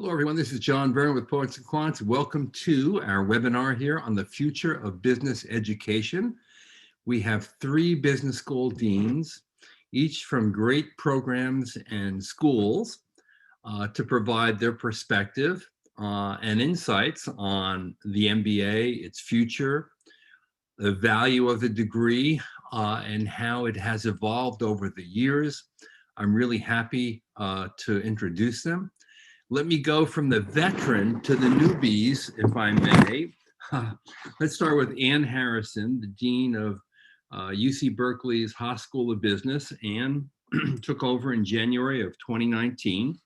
Hello, everyone. This is John Byrne with Poets and Quants. Welcome to our webinar here on the future of business education. We have 3 business school deans, each from great programs and schools, to provide their perspective and insights on the MBA, its future, the value of the degree, and how it has evolved over the years. I'm really happy to introduce them. Let me go from the veteran to the newbies, if I may. Let's start with Ann Harrison, the Dean of UC Berkeley's Haas School of Business. Ann took over in January of 2019.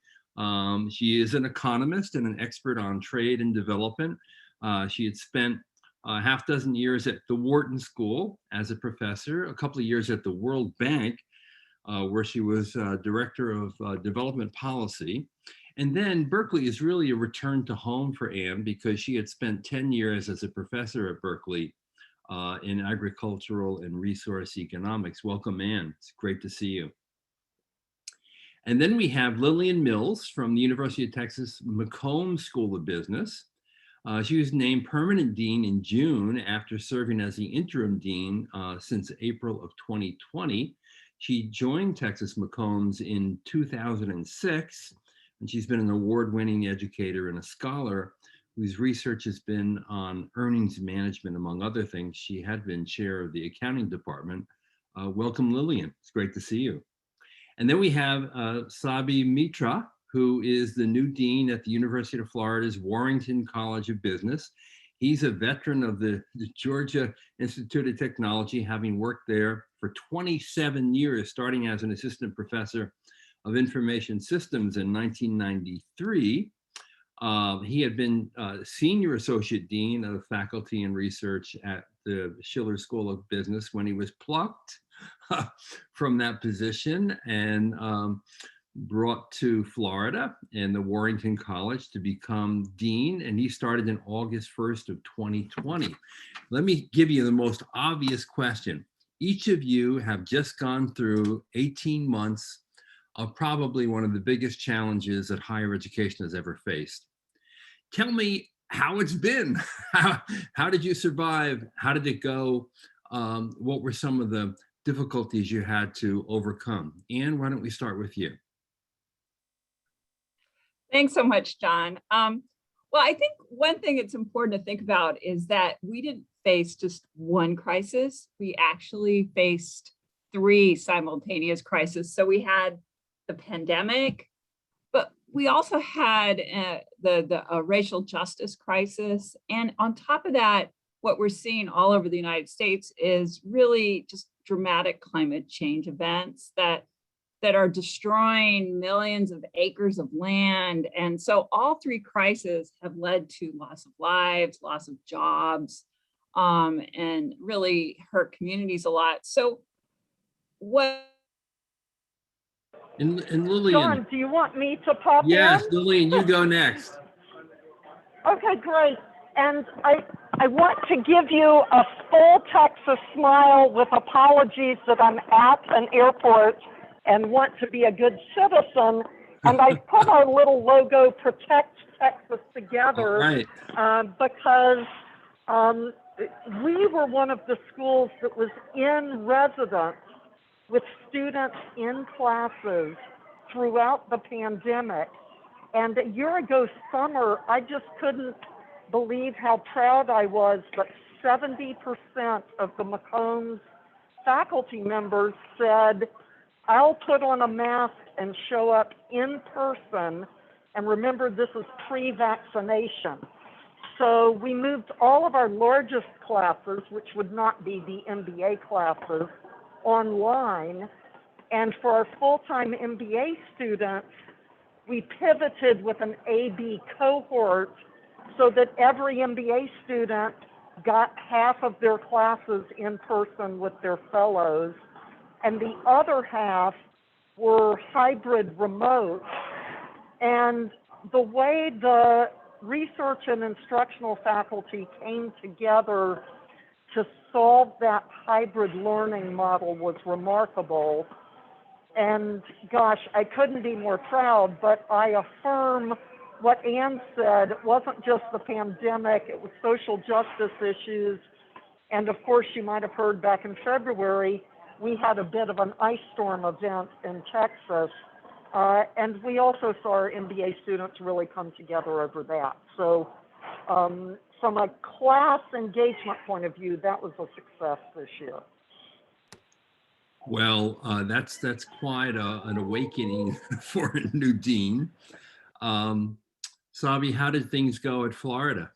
She is an economist and an expert on trade and development. She had spent a half dozen years at the Wharton School as a professor, a couple of years at the World Bank, where she was director of development policy. And then Berkeley is really a return to home for Ann because she had spent 10 years as a professor at Berkeley in agricultural and resource economics. Welcome, Ann. It's great to see you. And then we have Lillian Mills from the University of Texas McCombs School of Business. She was named permanent dean in June after serving as the interim dean since April of 2020. She joined Texas McCombs in 2006. And she's been an award-winning educator and a scholar whose research has been on earnings management, among other things. She had been chair of the accounting department. Welcome, Lillian. It's great to see you. And then we have Sabi Mitra, who is the new dean at the University of Florida's Warrington College of Business. He's a veteran of the Georgia Institute of Technology, having worked there for 27 years, starting as an assistant professor of information systems in 1993. He had been senior associate dean of faculty and research at the Schiller School of Business when he was plucked from that position and brought to Florida and the Warrington College to become dean. And he started in August 1st of 2020. Let me give you the most obvious question. Each of you have just gone through 18 months of probably one of the biggest challenges that higher education has ever faced. Tell me how it's been. How did you survive? How did it go? What were some of the difficulties you had to overcome? Ann, why don't we start with you? Thanks so much, John. Well, I think one thing it's important to think about is that we didn't face just one crisis. We actually faced 3 simultaneous crises. So we had the pandemic, but we also had the racial justice crisis. And on top of that, what we're seeing all over the United States is really just dramatic climate change events that are destroying millions of acres of land. And so all 3 crises have led to loss of lives, loss of jobs, and really hurt communities a lot. So what And Lillian. John, do you want me to pop in? Yes, Lillian, you go next. Okay, great. And I want to give you a full Texas smile with apologies that I'm at an airport and want to be a good citizen. And I put our little logo, Protect Texas, together because we were one of the schools that was in residence with students in classes throughout the pandemic. And a year ago summer, I just couldn't believe how proud I was that 70% of the McCombs faculty members said, I'll put on a mask and show up in person. And remember, this is pre-vaccination. So we moved all of our largest classes, which would not be the MBA classes, online. And for our full-time MBA students, we pivoted with an AB cohort so that every MBA student got half of their classes in person with their fellows, and the other half were hybrid remote. And the way the research and instructional faculty came together to solve that hybrid learning model was remarkable. And gosh, I couldn't be more proud, but I affirm what Ann said, it wasn't just the pandemic, it was social justice issues. And of course, you might have heard back in February, we had a bit of an ice storm event in Texas. And we also saw our MBA students really come together over that. So from a class engagement point of view, that was a success this year. Well, that's quite an awakening for a new dean. Sabi, how did things go at Florida?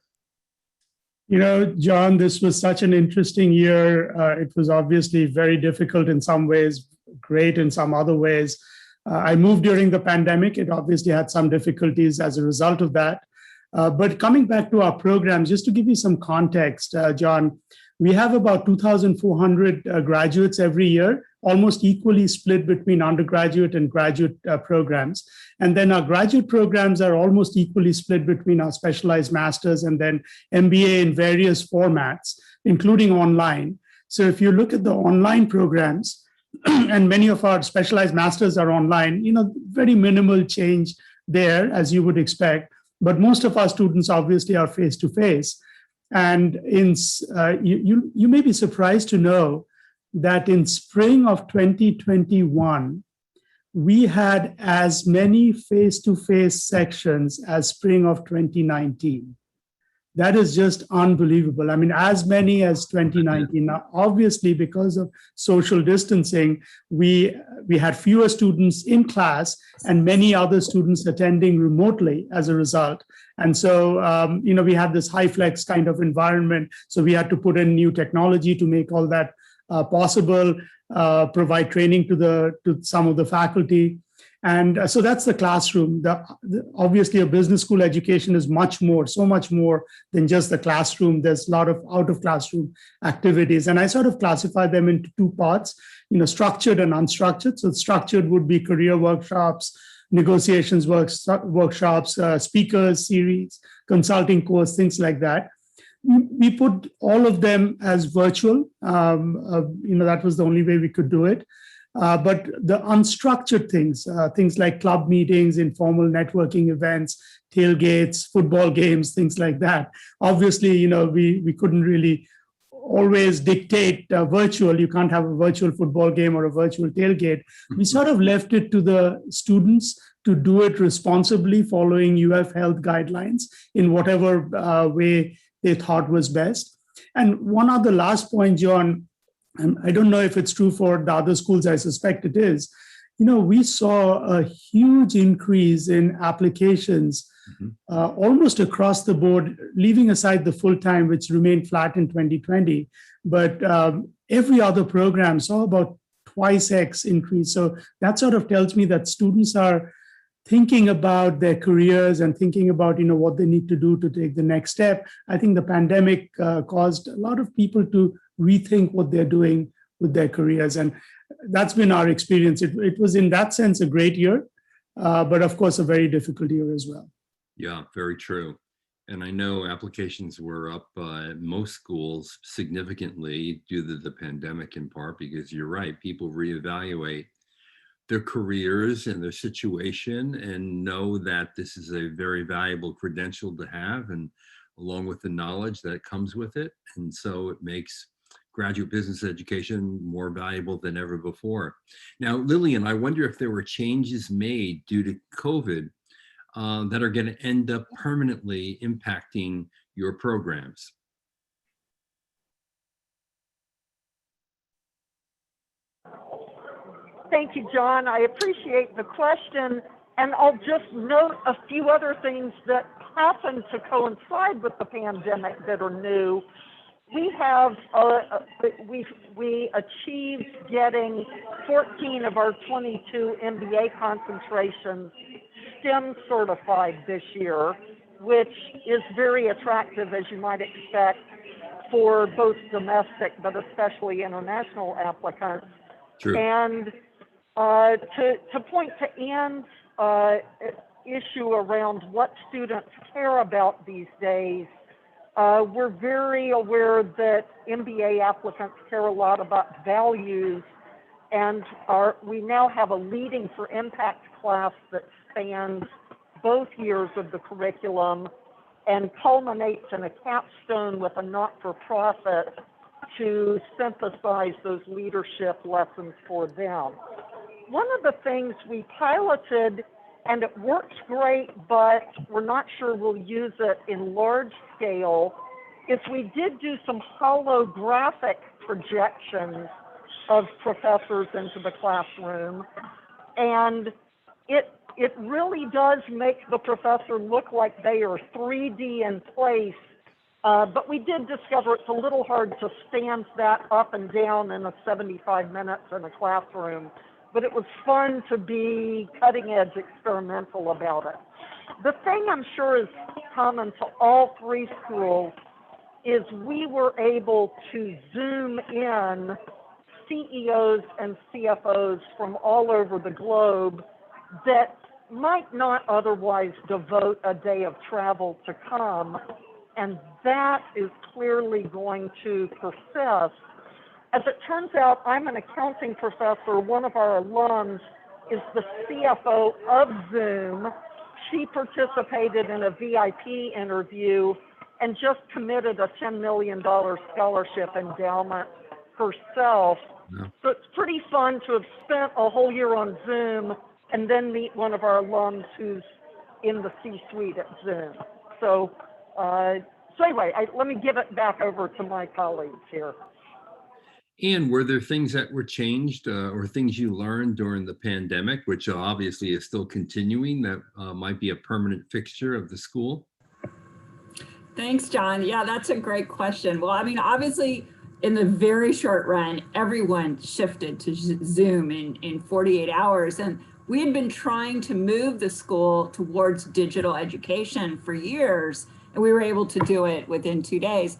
You know, John, this was such an interesting year. It was obviously very difficult in some ways, great in some other ways. I moved during the pandemic. It obviously had some difficulties as a result of that. But coming back to our programs, just to give you some context, John, we have about 2,400 graduates every year, almost equally split between undergraduate and graduate programs. And then our graduate programs are almost equally split between our specialized masters and then MBA in various formats, including online. So if you look at the online programs, and many of our specialized masters are online, you know, very minimal change there, as you would expect. But most of our students obviously are face-to-face. And you may be surprised to know that in spring of 2021, we had as many face-to-face sections as spring of 2019. That is just unbelievable. I mean, as many as 2019. Now, obviously, because of social distancing, we had fewer students in class and many other students attending remotely as a result. And so, you know, we had this high flex kind of environment. So we had to put in new technology to make all that possible, provide training to some of the faculty. And so that's the classroom. Obviously, a business school education is so much more than just the classroom. There's a lot of out of classroom activities. And I sort of classify them into two parts, you know, structured and unstructured. So structured would be career workshops, negotiations workshops, speakers series, consulting course, things like that. We put all of them as virtual. You know, that was the only way we could do it. But the unstructured things, things like club meetings, informal networking events, tailgates, football games, things like that. Obviously, you know, we couldn't really always dictate virtual. You can't have a virtual football game or a virtual tailgate. We sort of left it to the students to do it responsibly, following UF health guidelines in whatever way they thought was best. And one other last point, John, and I don't know if it's true for the other schools, I suspect it is, you know, we saw a huge increase in applications almost across the board, leaving aside the full-time, which remained flat in 2020. But every other program saw about twice X increase. So that sort of tells me that students are thinking about their careers and thinking about, you know, what they need to do to take the next step. I think the pandemic caused a lot of people to rethink what they're doing with their careers. And that's been our experience. It was in that sense a great year, but of course a very difficult year as well. Yeah, very true. And I know applications were up at most schools significantly due to the pandemic, in part because you're right, people reevaluate their careers and their situation and know that this is a very valuable credential to have, and along with the knowledge that comes with it. And so it makes graduate business education more valuable than ever before. Now, Lillian, I wonder if there were changes made due to COVID that are going to end up permanently impacting your programs. Thank you, John. I appreciate the question. And I'll just note a few other things that happened to coincide with the pandemic that are new. We have, we achieved getting 14 of our 22 MBA concentrations STEM certified this year, which is very attractive, as you might expect, for both domestic but especially international applicants. True. And to point to Ann's issue around what students care about these days, we're very aware that MBA applicants care a lot about values, and we now have a Leading for Impact class that spans both years of the curriculum and culminates in a capstone with a not-for-profit to synthesize those leadership lessons for them. One of the things we piloted, and it works great, but we're not sure we'll use it in large scale, is we did do some holographic projections of professors into the classroom, and it really does make the professor look like they are 3D in place, but we did discover it's a little hard to stand that up and down in a 75 minutes in a classroom, but it was fun to be cutting edge experimental about it. The thing I'm sure is common to all three schools is we were able to zoom in CEOs and CFOs from all over the globe that might not otherwise devote a day of travel to come, and that is clearly going to persist. As it turns out, I'm an accounting professor. One of our alums is the CFO of Zoom. She participated in a VIP interview and just committed a $10 million scholarship endowment herself. Yeah. So it's pretty fun to have spent a whole year on Zoom and then meet one of our alums who's in the C-suite at Zoom. So anyway, let me give it back over to my colleagues here. And were there things that were changed or things you learned during the pandemic, which obviously is still continuing, that might be a permanent fixture of the school? Thanks, John. Yeah, that's a great question. Well, I mean, obviously, in the very short run, everyone shifted to Zoom in 48 hours. And we had been trying to move the school towards digital education for years, and we were able to do it within 2 days.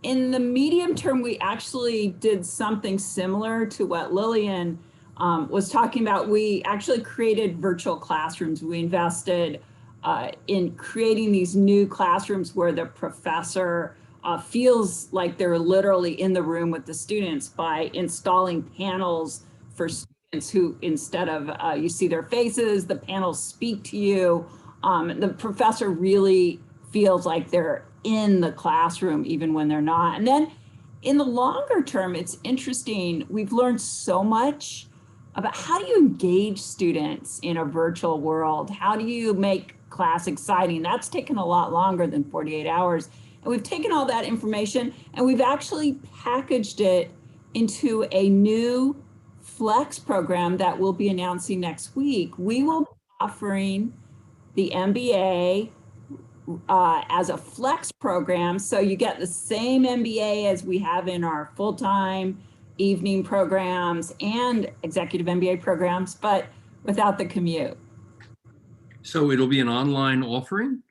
In the medium term, we actually did something similar to what Lillian was talking about. We actually created virtual classrooms. We invested in creating these new classrooms where the professor feels like they're literally in the room with the students by installing panels for students who, instead of you see their faces, the panels speak to you. The professor really feels like they're in the classroom even when they're not. And then in the longer term, it's interesting. We've learned so much about how do you engage students in a virtual world? How do you make class exciting? That's taken a lot longer than 48 hours. And we've taken all that information and we've actually packaged it into a new Flex program that we'll be announcing next week. We will be offering the MBA as a Flex program. So you get the same MBA as we have in our full-time evening programs and executive MBA programs, but without the commute. So it'll be an online offering?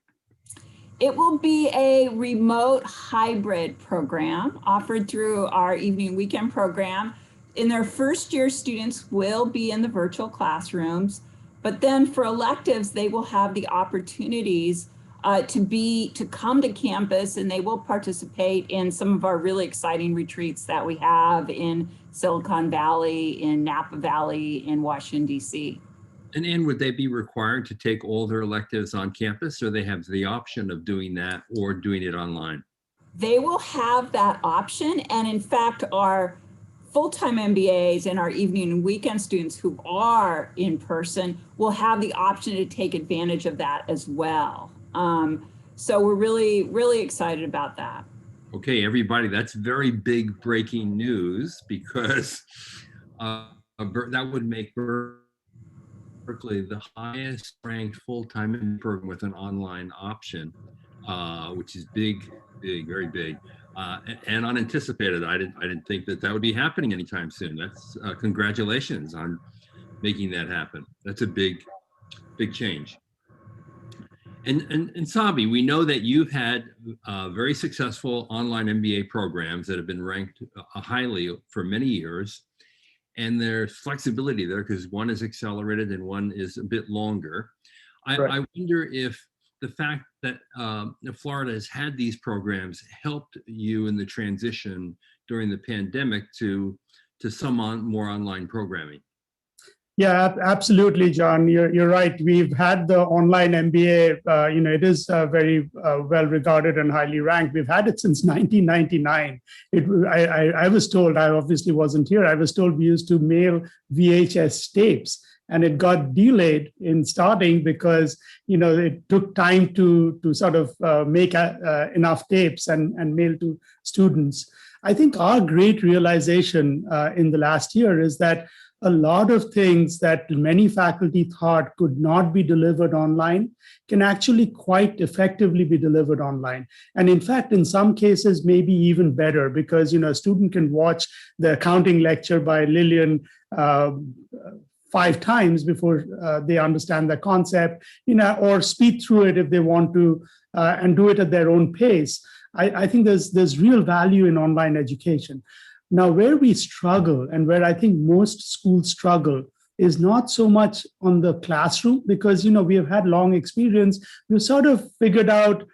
It will be a remote hybrid program offered through our evening weekend program. In their first year, students will be in the virtual classrooms, but then for electives, they will have the opportunities to come to campus, and they will participate in some of our really exciting retreats that we have in Silicon Valley, in Napa Valley, in Washington, D.C. And would they be required to take all their electives on campus, or they have the option of doing that or doing it online? They will have that option. And in fact, our full-time MBAs and our evening and weekend students who are in person will have the option to take advantage of that as well. So we're really, really excited about that. Okay, everybody, that's very big breaking news, because that would make Berkeley the highest ranked full-time program with an online option, which is big, very big, and unanticipated. I didn't think that would be happening anytime soon. That's congratulations on making that happen. That's a big change. And Sabi, we know that you've had very successful online MBA programs that have been ranked highly for many years, and there's flexibility there because one is accelerated and one is a bit longer. I wonder if the fact that Florida has had these programs helped you in the transition during the pandemic to some more online programming. Yeah, absolutely, John. You're right. We've had the online MBA. It is very well regarded and highly ranked. We've had it since 1999. I was told. I obviously wasn't here. I was told we used to mail VHS tapes, and it got delayed in starting because it took time to sort of make enough tapes and mail to students. I think our great realization in the last year is that a lot of things that many faculty thought could not be delivered online can actually quite effectively be delivered online. And in fact, in some cases, maybe even better, because a student can watch the accounting lecture by Lillian 5 times before they understand the concept, or speed through it if they want to, and do it at their own pace. I think there's real value in online education. Now, where we struggle and where I think most schools struggle is not so much on the classroom, because we have had long experience. We've sort of figured out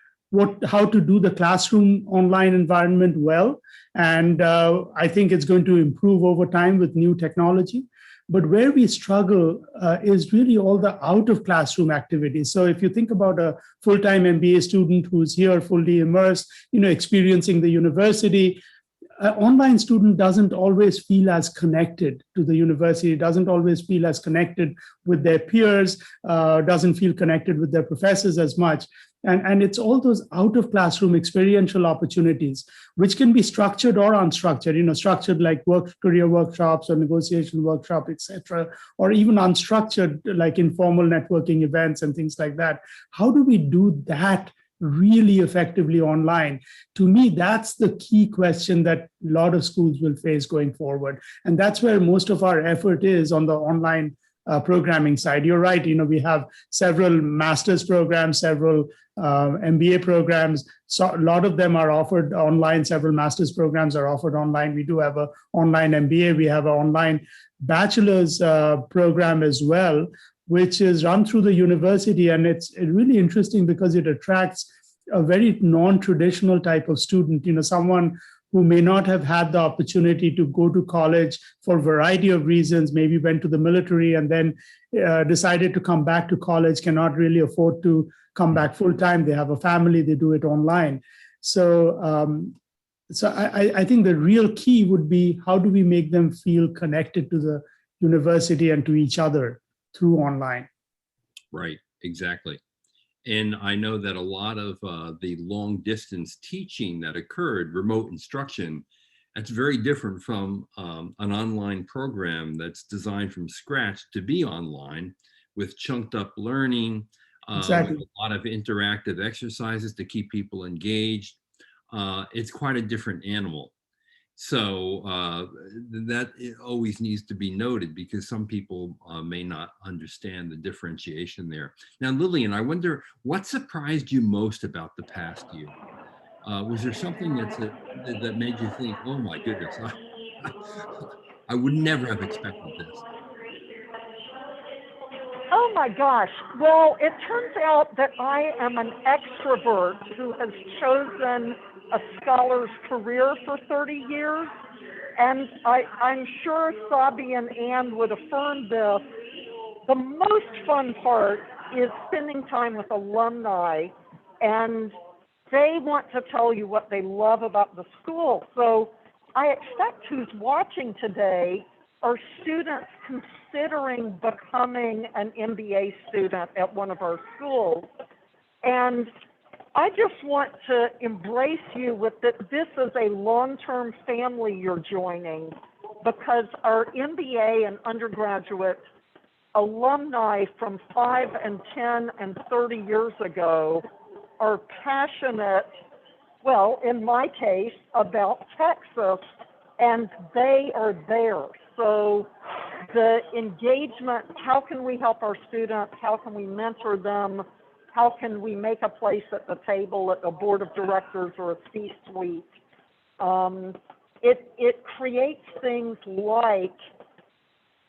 how to do the classroom online environment well, and I think it's going to improve over time with new technology. But where we struggle is really all the out of classroom activities. So if you think about a full-time MBA student who's here fully immersed, experiencing the university, an online student doesn't always feel as connected to the university, doesn't always feel as connected with their peers, doesn't feel connected with their professors as much. And it's all those out of classroom experiential opportunities, which can be structured or unstructured, structured like career workshops or negotiation workshop, et cetera, or even unstructured like informal networking events and things like that. How do we do that really effectively online? To me, that's the key question that a lot of schools will face going forward. And that's where most of our effort is on the online programming side. You're right, we have several master's programs, several MBA programs. So a lot of them are offered online. Several master's programs are offered online. We do have an online MBA. We have an online bachelor's program as well, which is run through the university. And it's really interesting because it attracts a very non-traditional type of student, someone who may not have had the opportunity to go to college for a variety of reasons, maybe went to the military and then decided to come back to college, cannot really afford to come back full time. They have a family, they do it online. So I think the real key would be, how do we make them feel connected to the university and to each other through online? Right, exactly. And I know that a lot of the long distance teaching that occurred, remote instruction, that's very different from an online program that's designed from scratch to be online with chunked up learning, Exactly. with a lot of interactive exercises to keep people engaged. It's quite a different animal. So that it always needs to be noted, because some people may not understand the differentiation there. Now, Lillian, I wonder what surprised you most about the past year? Was there something that made you think, oh my goodness, I would never have expected this? Oh my gosh. Well, it turns out that I am an extrovert who has chosen a scholar's career for 30 years. And I'm sure Sabi and Ann would affirm this. The most fun part is spending time with alumni, and they want to tell you what they love about the school. So I expect who's watching today are students considering becoming an MBA student at one of our schools. And I just want to embrace you with that this is a long-term family you're joining, because our MBA and undergraduate alumni from 5 and 10 and 30 years ago are passionate, well, in my case, about Texas, and they are there. So the engagement, how can we help our students? How can we mentor them? How can we make a place at the table at a board of directors or a C-suite? It creates things like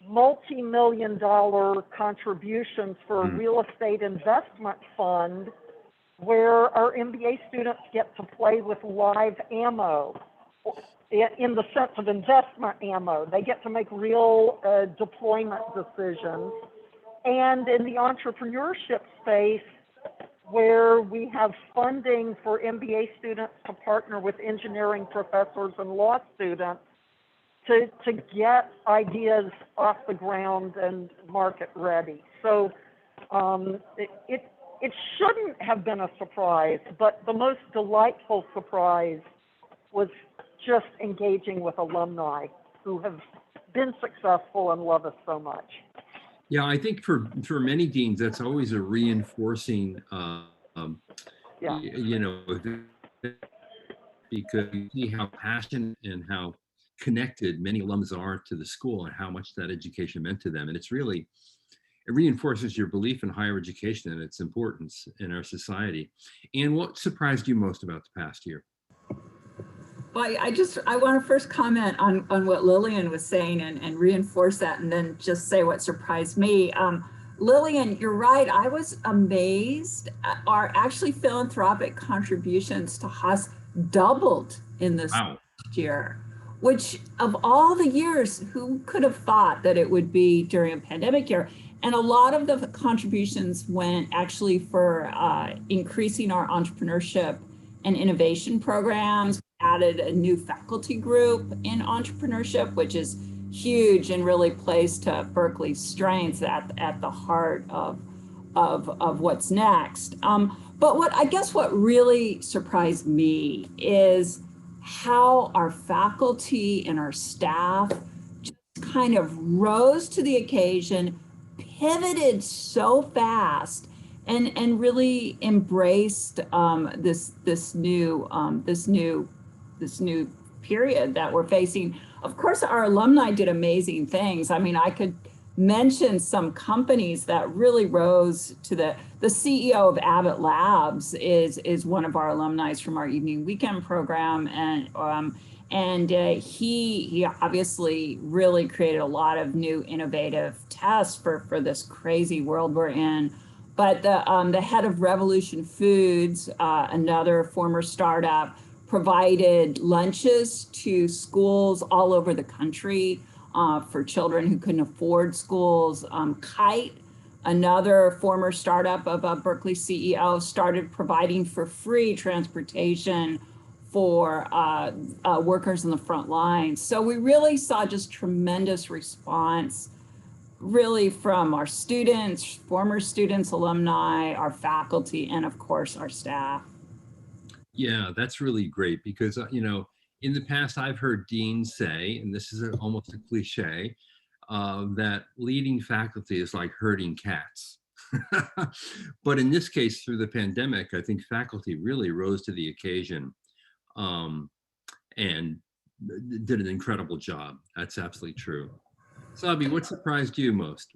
multi-million-dollar contributions for a real estate investment fund, where our MBA students get to play with live ammo. in the sense of investment ammo. They get to make real deployment decisions. And in the entrepreneurship space, where we have funding for MBA students to partner with engineering professors and law students to get ideas off the ground and market ready. So it shouldn't have been a surprise, but the most delightful surprise was just engaging with alumni who have been successful and love us so much. Yeah, I think for many deans, that's always a reinforcing, Yeah. you know, because you see how passionate and how connected many alums are to the school and how much that education meant to them. And it's really, it reinforces your belief in higher education and its importance in our society. And what surprised you most about the past year? Well, I want to first comment on what Lillian was saying and reinforce that, and then just say what surprised me. Lillian, you're right. I was amazed. Our actually philanthropic contributions to Haas doubled in this year, which of all the years, who could have thought that it would be during a pandemic year? And a lot of the contributions went actually for increasing our entrepreneurship and innovation programs. Added a new faculty group in entrepreneurship, which is huge and really plays to Berkeley's strengths at the heart of what's next. But what really surprised me is how our faculty and our staff just kind of rose to the occasion, pivoted so fast, and really embraced this new period that we're facing. Of course, our alumni did amazing things. I mean, I could mention some companies that really rose to the CEO of Abbott Labs is one of our alumni from our evening weekend program, and he obviously really created a lot of new innovative tests for this crazy world we're in. But the head of Revolution Foods, another former startup, provided lunches to schools all over the country for children who couldn't afford schools. Kite, another former startup of a Berkeley CEO, started providing for free transportation for workers in the front lines. So we really saw just tremendous response, really from our students, former students, alumni, our faculty, and of course our staff. Yeah, that's really great because, you know, in the past I've heard deans say, and this is almost a cliche, that leading faculty is like herding cats. But in this case, through the pandemic, I think faculty really rose to the occasion and did an incredible job. That's absolutely true. Sabi, what surprised you most?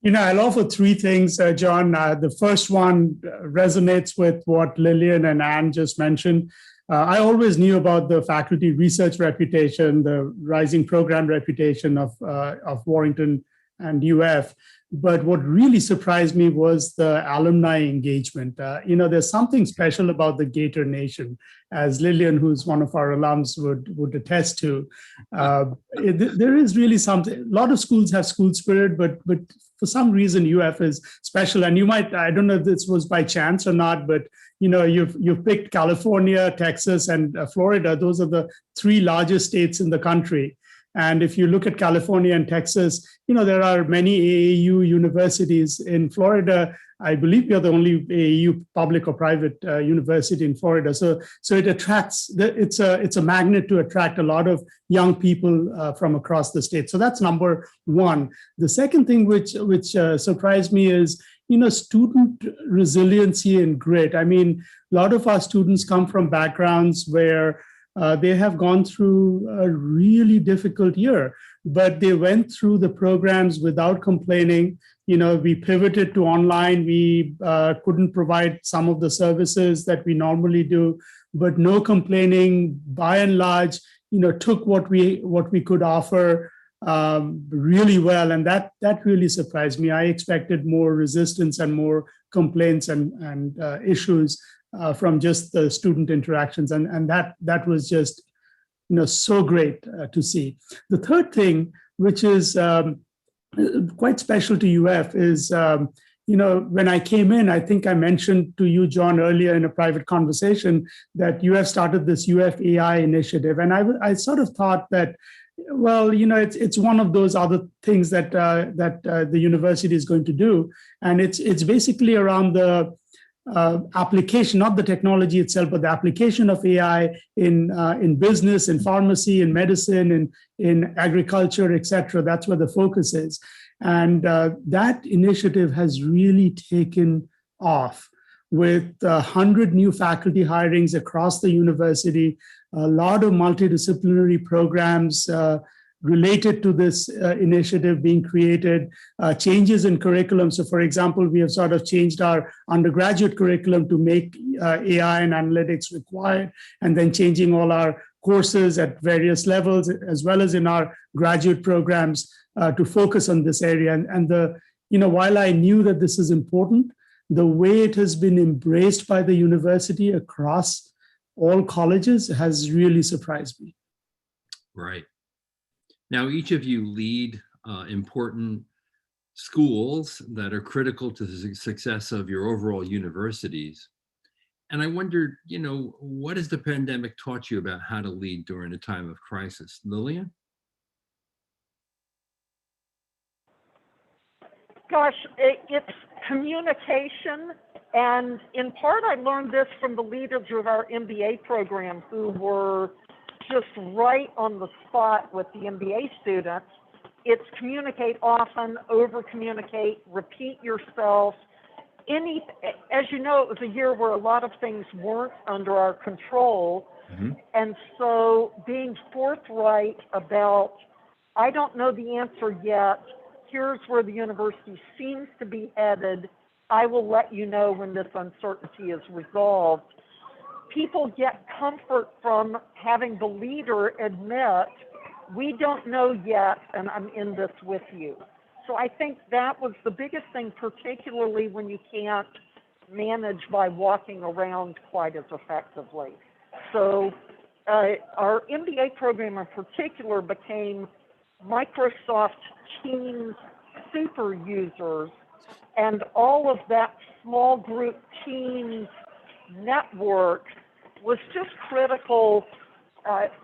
You know, I'll offer three things, John. The first one resonates with what Lillian and Anne just mentioned. I always knew about the faculty research reputation, the rising program reputation of Warrington and UF. But what really surprised me was the alumni engagement. You know, there's something special about the Gator Nation, as Lillian, who's one of our alums, would attest to. There is really something. A lot of schools have school spirit, but for some reason UF is special. And you might, I don't know if this was by chance or not, but you know, you've picked California, Texas, and Florida. Those are the three largest states in the country. And if you look at California and Texas, you know, there are many AAU universities in Florida. I believe we are the only AAU public or private university in Florida. So it attracts, it's a magnet to attract a lot of young people from across the state. So that's number one. The second thing which surprised me is, you know, student resiliency and grit. I mean, a lot of our students come from backgrounds where they have gone through a really difficult year, but they went through the programs without complaining. You know, we pivoted to online. We couldn't provide some of the services that we normally do, but no complaining. By and large, you know, took what we could offer really well, and that really surprised me. I expected more resistance and more complaints and issues from just the student interactions, and that was just so great to see. The third thing, which is quite special to UF, is when I came in, I think I mentioned to you, John, earlier in a private conversation that UF started this UF AI initiative, and I sort of thought that, well, it's one of those other things that the university is going to do, and it's basically around the application, not the technology itself, but the application of AI in business, in pharmacy, in medicine, in agriculture, etc. That's where the focus is. And that initiative has really taken off with 100 new faculty hirings across the university, a lot of multidisciplinary programs related to this initiative being created, changes in curriculum. So for example, we have sort of changed our undergraduate curriculum to make AI and analytics required, and then changing all our courses at various levels, as well as in our graduate programs to focus on this area. And while I knew that this is important, the way it has been embraced by the university across all colleges has really surprised me. Right. Now, each of you lead important schools that are critical to the success of your overall universities. And I wondered, what has the pandemic taught you about how to lead during a time of crisis? Lillian? Gosh, it's communication. And in part, I learned this from the leaders of our MBA program, who were just right on the spot with the MBA students. It's communicate often, over-communicate, repeat yourself. As you know, it was a year where a lot of things weren't under our control. Mm-hmm. And so being forthright about, I don't know the answer yet, here's where the university seems to be headed, I will let you know when this uncertainty is resolved. People get comfort from having the leader admit, we don't know yet, and I'm in this with you. So I think that was the biggest thing, particularly when you can't manage by walking around quite as effectively. So our MBA program in particular became Microsoft Teams super users, and all of that small group Teams network was just critical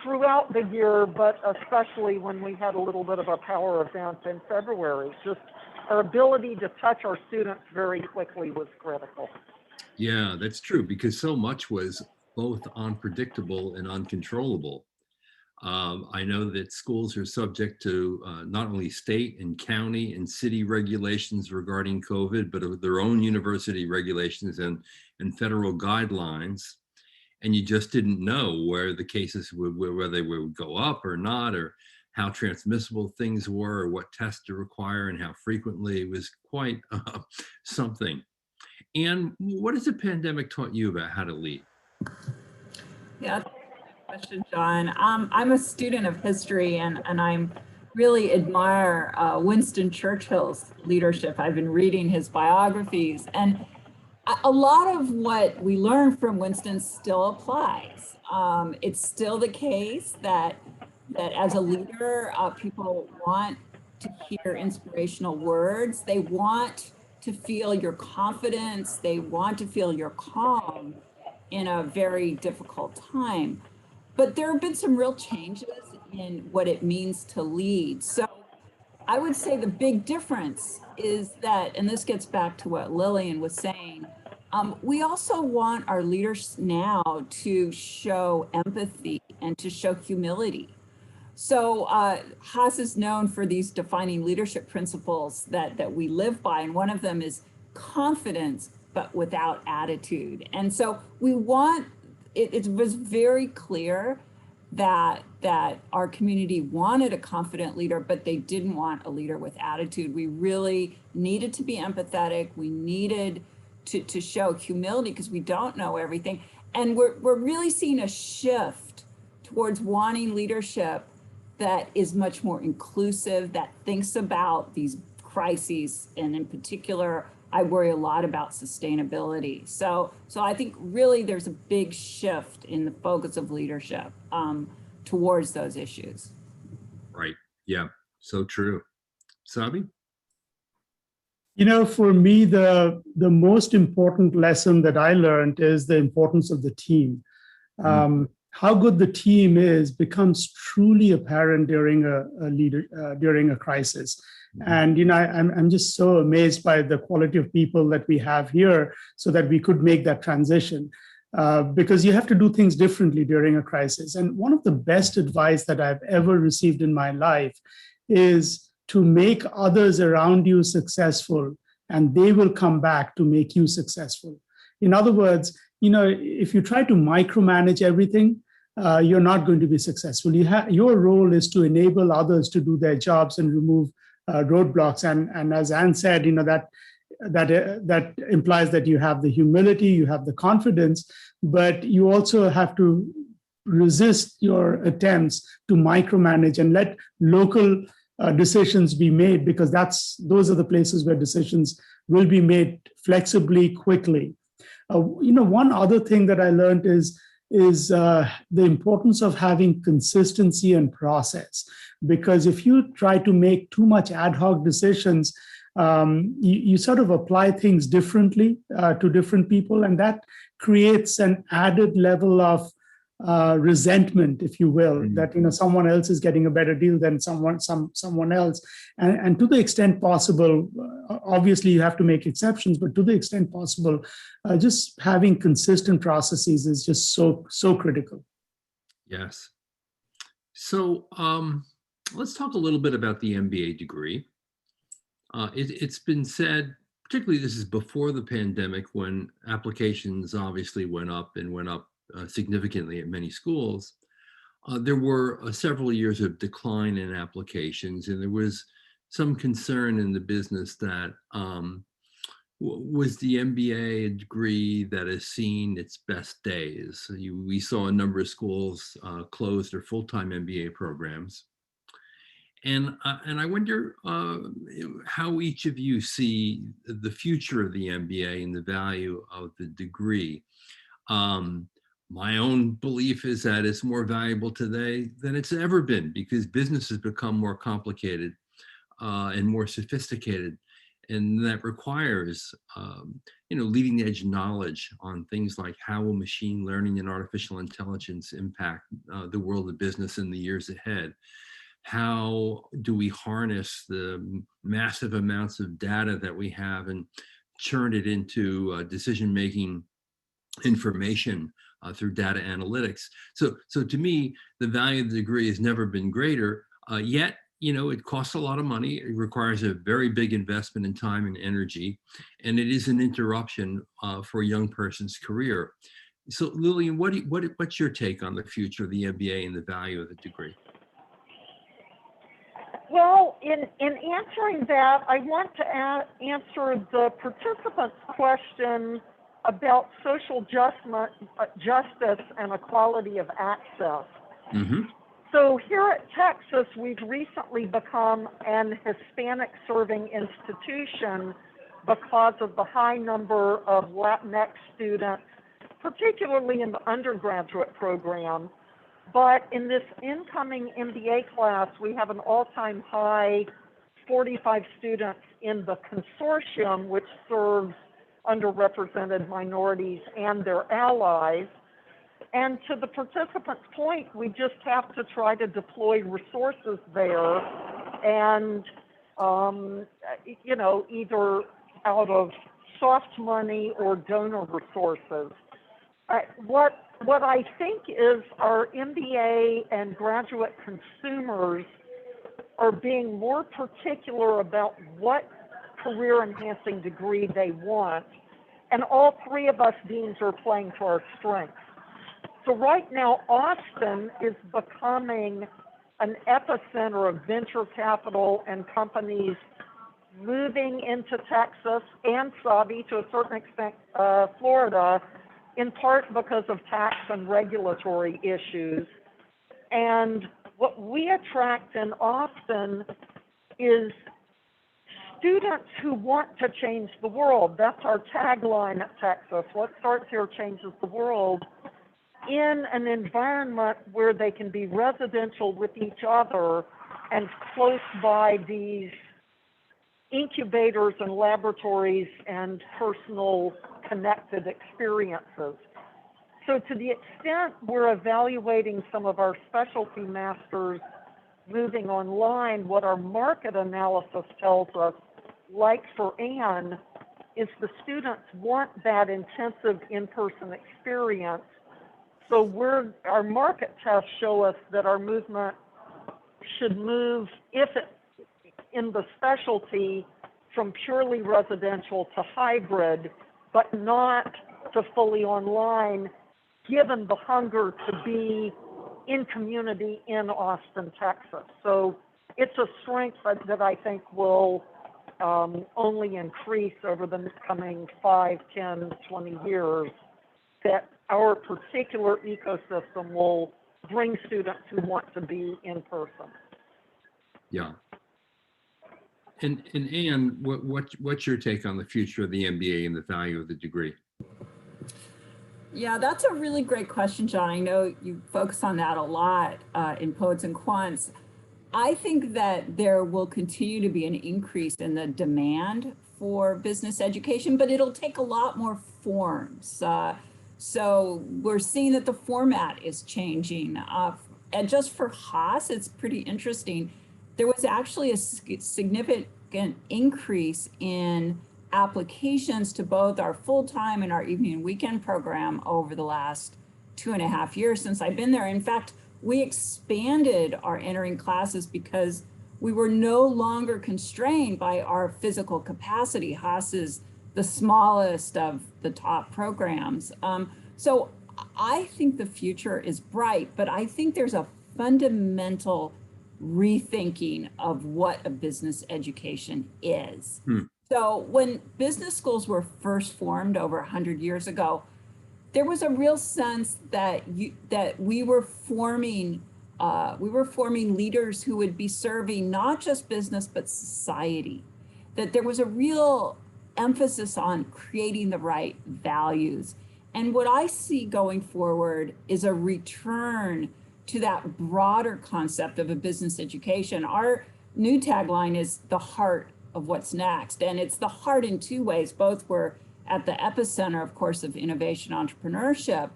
throughout the year, but especially when we had a little bit of a power event in February. Just our ability to touch our students very quickly was critical. Yeah, that's true, because so much was both unpredictable and uncontrollable. I know that schools are subject to not only state and county and city regulations regarding COVID, but their own university regulations and federal guidelines. And you just didn't know where the cases whether they would go up or not, or how transmissible things were, or what tests to require and how frequently. It was quite something. And what has the pandemic taught you about how to lead? Yeah, question, John. I'm a student of history, and I really admire Winston Churchill's leadership. I've been reading his biographies, and a lot of what we learned from Winston still applies. It's still the case that as a leader, people want to hear inspirational words. They want to feel your confidence. They want to feel your calm in a very difficult time. But there have been some real changes in what it means to lead. So I would say the big difference is that, and this gets back to what Lillian was saying, we also want our leaders now to show empathy and to show humility. So Haas is known for these defining leadership principles that we live by, and one of them is confidence, but without attitude. And so we want, it was very clear that our community wanted a confident leader, but they didn't want a leader with attitude. We really needed to be empathetic. We needed to show humility because we don't know everything. And we're really seeing a shift towards wanting leadership that is much more inclusive, that thinks about these crises. And in particular, I worry a lot about sustainability. So I think really there's a big shift in the focus of leadership. towards those issues. Right. Yeah. So true. Sabi? For me, the most important lesson that I learned is the importance of the team. How good the team is becomes truly apparent during a crisis. And I'm just so amazed by the quality of people that we have here, so that we could make that transition. Because you have to do things differently during a crisis. And one of the best advice that I've ever received in my life is to make others around you successful, and they will come back to make you successful. In other words, if you try to micromanage everything, you're not going to be successful. Your role is to enable others to do their jobs and remove roadblocks. And as Anne said, that implies that you have the humility, you have the confidence, but you also have to resist your attempts to micromanage and let local decisions be made, because those are the places where decisions will be made flexibly, quickly. One other thing that I learned is the importance of having consistency and process. Because if you try to make too much ad hoc decisions, you sort of apply things differently to different people, and that creates an added level of resentment, if you will, that someone else is getting a better deal than someone else. And to the extent possible, obviously you have to make exceptions, but to the extent possible, just having consistent processes is just so critical. Yes. So let's talk a little bit about the MBA degree. It's been said, particularly this is before the pandemic, when applications obviously went up significantly at many schools. There were several years of decline in applications, and there was some concern in the business that was the MBA a degree that has seen its best days. We saw a number of schools close their full-time MBA programs. And I wonder how each of you see the future of the MBA and the value of the degree. My own belief is that it's more valuable today than it's ever been, because business has become more complicated and more sophisticated. And that requires, leading edge knowledge on things like how will machine learning and artificial intelligence impact the world of business in the years ahead? How do we harness the massive amounts of data that we have and churn it into decision-making information through data analytics? So to me, the value of the degree has never been greater, yet it costs a lot of money. It requires a very big investment in time and energy, and it is an interruption for a young person's career. So Lillian, what's your take on the future of the MBA and the value of the degree? Well, in answering that, I want to answer the participant's question about social justice and equality of access. Mm-hmm. So here at Texas, we've recently become an Hispanic-serving institution because of the high number of Latinx students, particularly in the undergraduate program. But in this incoming MBA class, we have an all-time high 45 students in the consortium, which serves underrepresented minorities and their allies. And to the participant's point, we just have to try to deploy resources there and, either out of soft money or donor resources. What I think is our MBA and graduate consumers are being more particular about what career-enhancing degree they want, and all three of us deans are playing to our strengths. So right now, Austin is becoming an epicenter of venture capital and companies moving into Texas and Sabi, to a certain extent, Florida, in part because of tax and regulatory issues. And what we attract in Austin is students who want to change the world. That's our tagline at Texas. What starts here changes the world. in an environment where they can be residential with each other and close by these incubators and laboratories and personal connected experiences. So to the extent we're evaluating some of our specialty masters moving online, what our market analysis tells us, like for Anne, is the students want that intensive in-person experience. So our market tests show us that our movement should move, if it in the specialty, from purely residential to hybrid, but not to fully online, given the hunger to be in community in Austin, Texas. So it's a strength that I think will only increase over the coming 5, 10, 20 years, that our particular ecosystem will bring students who want to be in person. Yeah. And Anne, what's your take on the future of the MBA and the value of the degree? Yeah, that's a really great question, John. I know you focus on that a lot in Poets and Quants. I think that there will continue to be an increase in the demand for business education, but it'll take a lot more forms. So we're seeing that the format is changing. And just for Haas, it's pretty interesting. There was actually a significant increase in applications to both our full-time and our evening and weekend program over the last 2.5 years since I've been there. In fact, we expanded our entering classes because we were no longer constrained by our physical capacity. Haas is the smallest of the top programs. So I think the future is bright, but I think there's a fundamental rethinking of what a business education is. So when business schools were first formed over 100 years ago, there was a real sense that we were forming leaders who would be serving not just business but society. That there was a real emphasis on creating the right values. And what I see going forward is a return to that broader concept of a business education. Our new tagline is the heart of what's next. And it's the heart in two ways. Both were at the epicenter, of course, of innovation entrepreneurship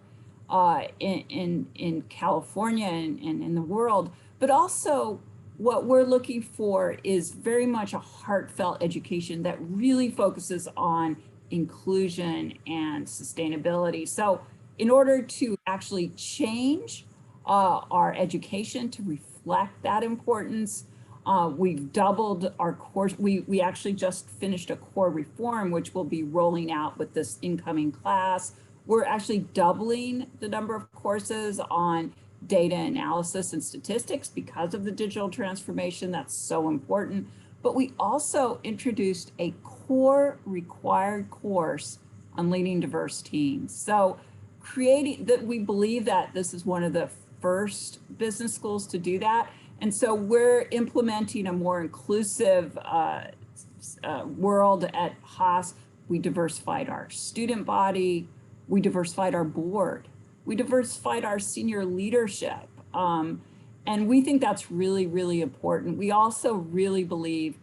in California and in the world. But also what we're looking for is very much a heartfelt education that really focuses on inclusion and sustainability. So in order to actually change our education to reflect that importance, we've doubled our course. We actually just finished a core reform, which will be rolling out with this incoming class. We're actually doubling the number of courses on data analysis and statistics because of the digital transformation. That's so important. But we also introduced a core required course on leading diverse teams. So creating that, we believe that this is one of the first business schools to do that. And so we're implementing a more inclusive world at Haas. We diversified our student body, we diversified our board, we diversified our senior leadership. And we think that's really, really important. We also really believe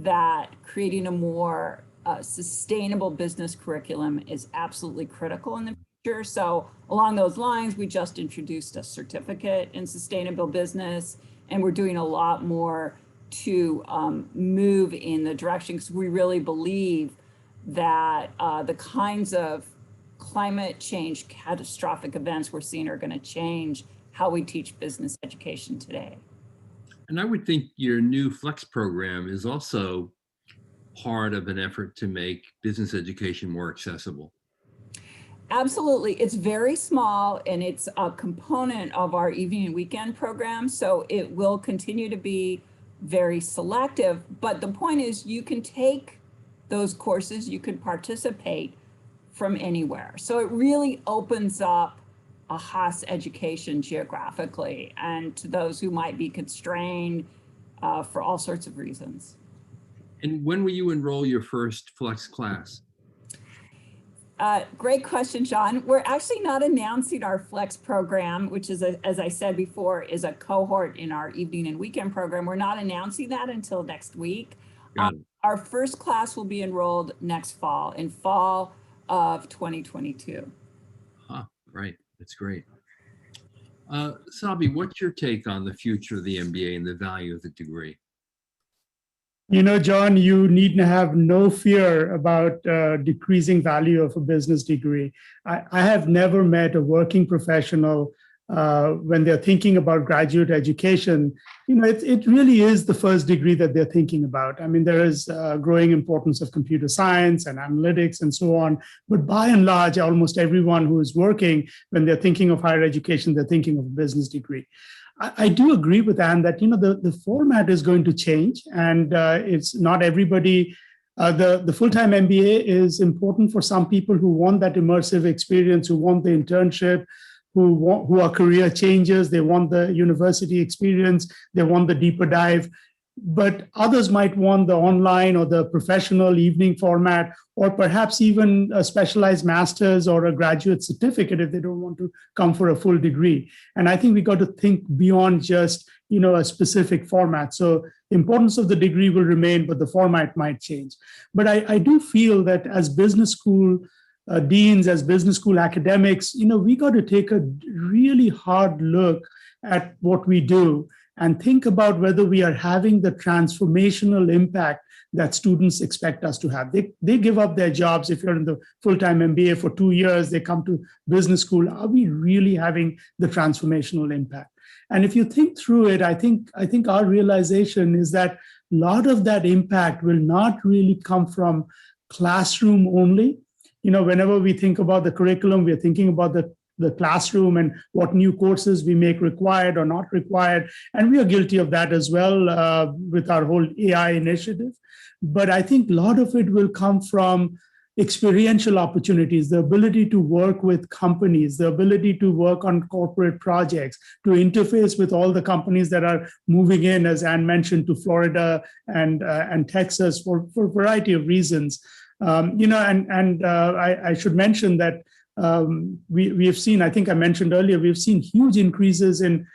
that creating a more sustainable business curriculum is absolutely critical in the future. So along those lines, we just introduced a certificate in sustainable business, and we're doing a lot more to move in the direction, because we really believe that the kinds of climate change catastrophic events we're seeing are going to change how we teach business education today. And I would think your new Flex program is also part of an effort to make business education more accessible. Absolutely. It's very small, and it's a component of our evening and weekend program. So it will continue to be very selective. But the point is, you can take those courses, you can participate from anywhere. So it really opens up a Haas education geographically and to those who might be constrained for all sorts of reasons. And when will you enroll your first Flex class? Great question, John. We're actually not announcing our Flex program, which is, as I said before, is a cohort in our evening and weekend program. We're not announcing that until next week. Our first class will be enrolled next fall, in fall of 2022. Right. That's great. Sabi, what's your take on the future of the MBA and the value of the degree? You know, John, you need to have no fear about decreasing value of a business degree. I have never met a working professional when they're thinking about graduate education. You know, it really is the first degree that they're thinking about. I mean, there is growing importance of computer science and analytics and so on. But by and large, almost everyone who is working, when they're thinking of higher education, they're thinking of a business degree. I do agree with Anne that, you know, the format is going to change, and it's not everybody. The full-time MBA is important for some people who want that immersive experience, who want the internship, who are career changers. They want the university experience. They want the deeper dive. But others might want the online or the professional evening format, or perhaps even a specialized master's or a graduate certificate if they don't want to come for a full degree. And I think we got to think beyond just, you know, a specific format. So the importance of the degree will remain, but the format might change. But I do feel that as business school deans, as business school academics, you know, we got to take a really hard look at what we do and think about whether we are having the transformational impact that students expect us to have. They give up their jobs. If you're in the full-time MBA for 2 years, they come to business school. Are we really having the transformational impact? And if you think through it, I think our realization is that a lot of that impact will not really come from classroom only. You know, whenever we think about the curriculum, we're thinking about the classroom and what new courses we make required or not required. And we are guilty of that as well with our whole AI initiative. But I think a lot of it will come from experiential opportunities, the ability to work with companies, the ability to work on corporate projects, to interface with all the companies that are moving in, as Anne mentioned, to Florida and Texas for a variety of reasons. You know, and I should mention that we have seen, I think I mentioned earlier, we've seen huge increases in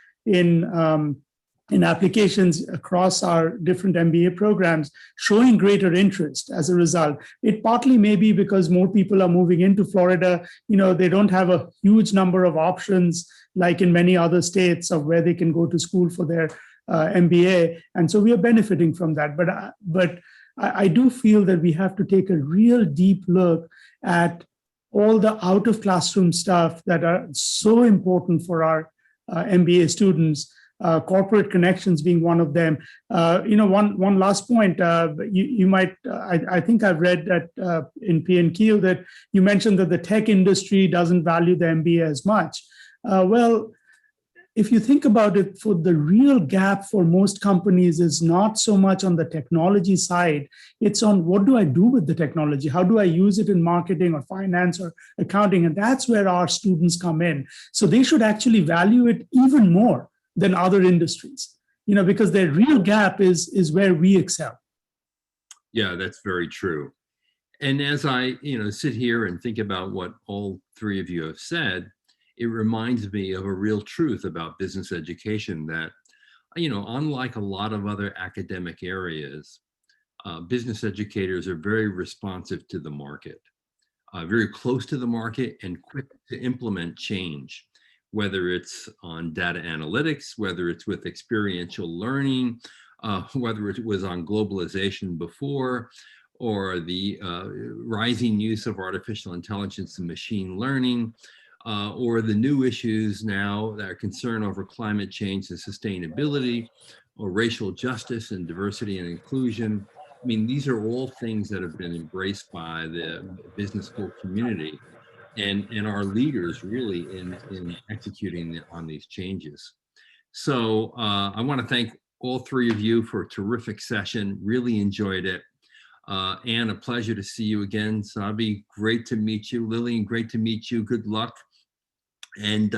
applications across our different MBA programs, showing greater interest as a result. It partly may be because more people are moving into Florida. You know, they don't have a huge number of options like in many other states of where they can go to school for their MBA. And so we are benefiting from that. But I do feel that we have to take a real deep look at all the out of classroom stuff that are so important for our MBA students, corporate connections being one of them. You know, one last point, you might, I think I've read that in P&Q that you mentioned that the tech industry doesn't value the MBA as much. Well, if you think about it, for the real gap for most companies is not so much on the technology side, it's on what do I do with the technology? How do I use it in marketing or finance or accounting? And that's where our students come in. So they should actually value it even more than other industries, you know, because their real gap is where we excel. Yeah, that's very true. And as I, you know, sit here and think about what all three of you have said, it reminds me of a real truth about business education that, you know, unlike a lot of other academic areas, business educators are very responsive to the market, very close to the market and quick to implement change, whether it's on data analytics, whether it's with experiential learning, whether it was on globalization before, or the rising use of artificial intelligence and machine learning, or the new issues now that are concerned over climate change and sustainability, or racial justice and diversity and inclusion. I mean, these are all things that have been embraced by the business school community and our leaders really in executing on these changes. So I want to thank all three of you for a terrific session. Really enjoyed it. Anne, a pleasure to see you again. Sabi, great to meet you. Lillian, great to meet you. Good luck. And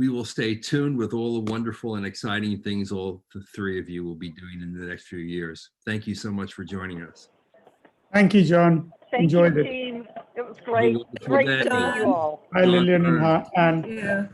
we will stay tuned with all the wonderful and exciting things all the three of you will be doing in the next few years. Thank you so much for joining us. Thank you, John. Thank Enjoyed you, it. team. It was great. Wonderful Great day. to meet you all. Hi, Lillian and John. Anne. Yeah.